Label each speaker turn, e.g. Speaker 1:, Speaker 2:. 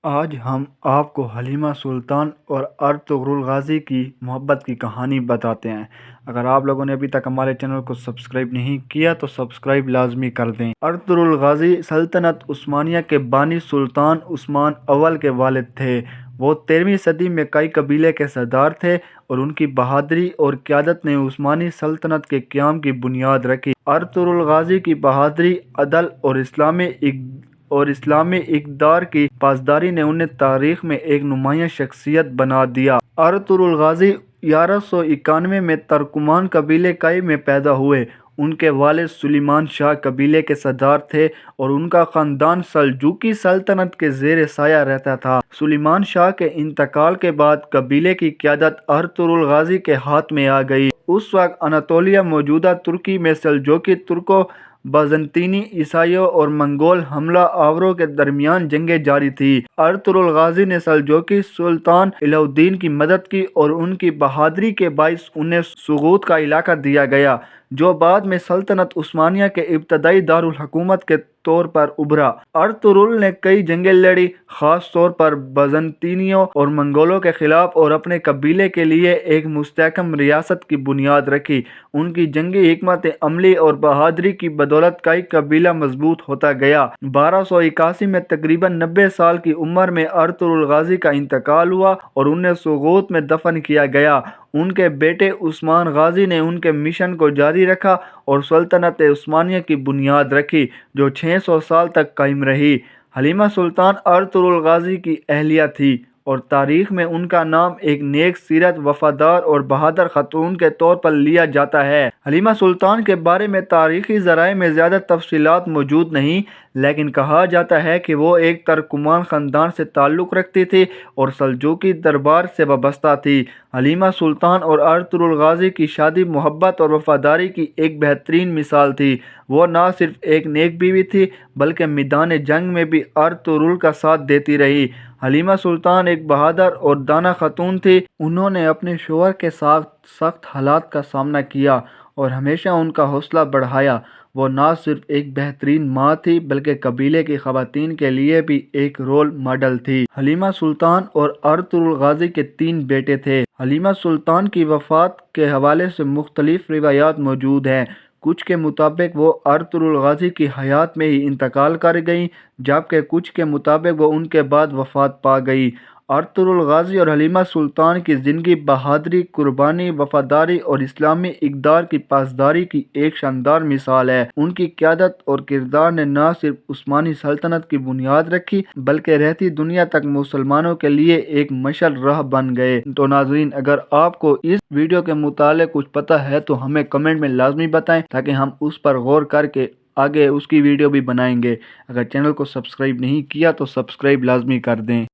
Speaker 1: آج ہم آپ کو حلیمہ سلطان اور ارطغرل غازی کی محبت کی کہانی بتاتے ہیں۔ اگر آپ لوگوں نے ابھی تک ہمارے چینل کو سبسکرائب نہیں کیا تو سبسکرائب لازمی کر دیں۔ ارطغرل غازی سلطنت عثمانیہ کے بانی سلطان عثمان اول کے والد تھے۔ وہ 13ویں صدی میں کئی قبیلے کے سردار تھے اور ان کی بہادری اور قیادت نے عثمانی سلطنت کے قیام کی بنیاد رکھی۔ ارطغرل غازی کی بہادری، عدل اور اسلامی اقتدار کی پاسداری نے انہیں تاریخ میں ایک نمایاں شخصیت بنا دیا۔ ارطغرل غازی 1191 میں ترکمان قبیلے کئی میں پیدا ہوئے۔ ان کے والد سلیمان شاہ قبیلے کے سردار تھے اور ان کا خاندان سلجوقی سلطنت کے زیر سایہ رہتا تھا۔ سلیمان شاہ کے انتقال کے بعد قبیلے کی قیادت ارطغرل غازی کے ہاتھ میں آ گئی۔ اس وقت اناطولیہ موجودہ ترکی میں سلجوقی ترکوں، بازنطینی عیسائیوں اور منگول حملہ آوروں کے درمیان جنگیں جاری تھیں۔ ارطغرل غازی نے سلجوقی سلطان علاء الدین کی مدد کی اور ان کی بہادری کے باعث انہیں سوغوت کا علاقہ دیا گیا، جو بعد میں سلطنت عثمانیہ کے ابتدائی دارالحکومت کے طور پر ابھرا۔ ارطغرل نے کئی جنگیں لڑیں، خاص طور پر بازنطینیوں اور منگولوں کے خلاف، اور اپنے قبیلے کے لیے ایک مستحکم ریاست کی بنیاد رکھی۔ ان کی جنگی حکمت عملی اور بہادری کی بدولت کئی قبیلہ مضبوط ہوتا گیا۔ 1281 میں تقریباً 90 سال کی عمر میں ارطغرل غازی کا انتقال ہوا اور انہیں سوغوت میں دفن کیا گیا۔ ان کے بیٹے عثمان غازی نے ان کے مشن کو جاری رکھا اور سلطنت عثمانیہ کی بنیاد رکھی، جو 600 سال تک قائم رہی۔ حلیمہ سلطان ارطغرل غازی کی اہلیہ تھی اور تاریخ میں ان کا نام ایک نیک سیرت، وفادار اور بہادر خاتون کے طور پر لیا جاتا ہے۔ حلیمہ سلطان کے بارے میں تاریخی ذرائع میں زیادہ تفصیلات موجود نہیں، لیکن کہا جاتا ہے کہ وہ ایک ترکمان خاندان سے تعلق رکھتی تھی اور سلجوقی دربار سے وابستہ تھی۔ حلیمہ سلطان اور ارطغرل غازی کی شادی محبت اور وفاداری کی ایک بہترین مثال تھی۔ وہ نہ صرف ایک نیک بیوی تھی بلکہ میدان جنگ میں بھی ارطغرل کا ساتھ دیتی رہی۔ حلیمہ سلطان ایک بہادر اور دانا خاتون تھی۔ انہوں نے اپنے شوہر کے ساتھ سخت حالات کا سامنا کیا اور ہمیشہ ان کا حوصلہ بڑھایا۔ وہ نہ صرف ایک بہترین ماں تھی بلکہ قبیلے کی خواتین کے لیے بھی ایک رول ماڈل تھی۔ حلیمہ سلطان اور ارطغرل غازی کے 3 بیٹے تھے۔ حلیمہ سلطان کی وفات کے حوالے سے مختلف روایات موجود ہیں۔ کچھ کے مطابق وہ ارطغرل غازی کی حیات میں ہی انتقال کر گئیں، جبکہ کچھ کے مطابق وہ ان کے بعد وفات پا گئیں۔ ارطغرل غازی اور حلیمہ سلطان کی زندگی بہادری، قربانی، وفاداری اور اسلامی اقتدار کی پاسداری کی ایک شاندار مثال ہے۔ ان کی قیادت اور کردار نے نہ صرف عثمانی سلطنت کی بنیاد رکھی بلکہ رہتی دنیا تک مسلمانوں کے لیے ایک مشعل راہ بن گئے۔ تو ناظرین، اگر آپ کو اس ویڈیو کے متعلق کچھ پتہ ہے تو ہمیں کمنٹ میں لازمی بتائیں تاکہ ہم اس پر غور کر کے آگے اس کی ویڈیو بھی بنائیں گے۔ اگر چینل کو سبسکرائب نہیں کیا تو سبسکرائب لازمی کر دیں۔